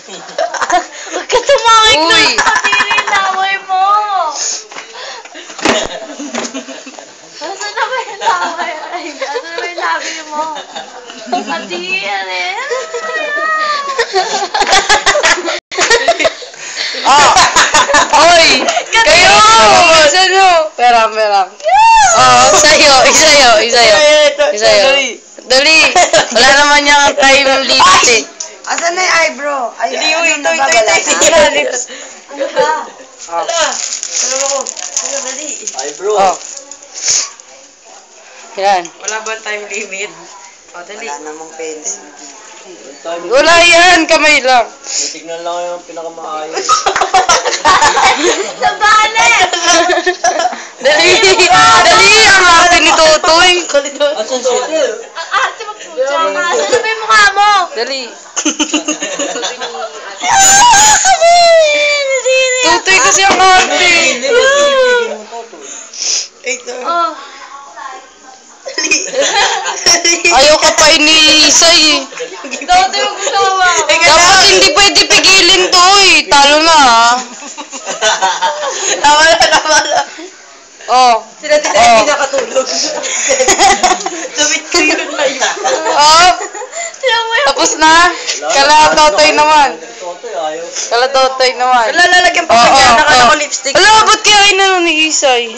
Huwag ka tumawag na katiri laway mo. Asa na ba yung laway? Asa na ba yung labi mo? Katiri. Oy! Kayo! Sino? Perang. Isayo. Dali. Wala naman niyang time limit eh. Asan na yung eyebrow? Ay, Ito. Ano ba? Ano ako? Ano dali? Eyebrow. Oh. Yan. Wala ba time limit? O, dali. Wala namang pencil. Wala yan. Kamay lang. Tignan lang yung pinakamaayos. Sa balet! Dali. Ang ate ni Totoy. Asan siya? Ang arte magpudya. Asan na ba yung mukha mo? Dali. Totoy kasi ang ate. Oh. Ayaw ka pa iniisay eh. Dati yung gusawa. Dapat hindi pwede pigilin to eh. Talo na ah. Tama na. Oh. Sila din ay pinakatulog. Damit ko yun na yun. Oh. Tapos na. Kala Totoy naman. Ayaw. Kala Totoy naman. Lalagyan pa ko niya. Nakala ko lipstick. Alam, ba't kaya inano ni Isay?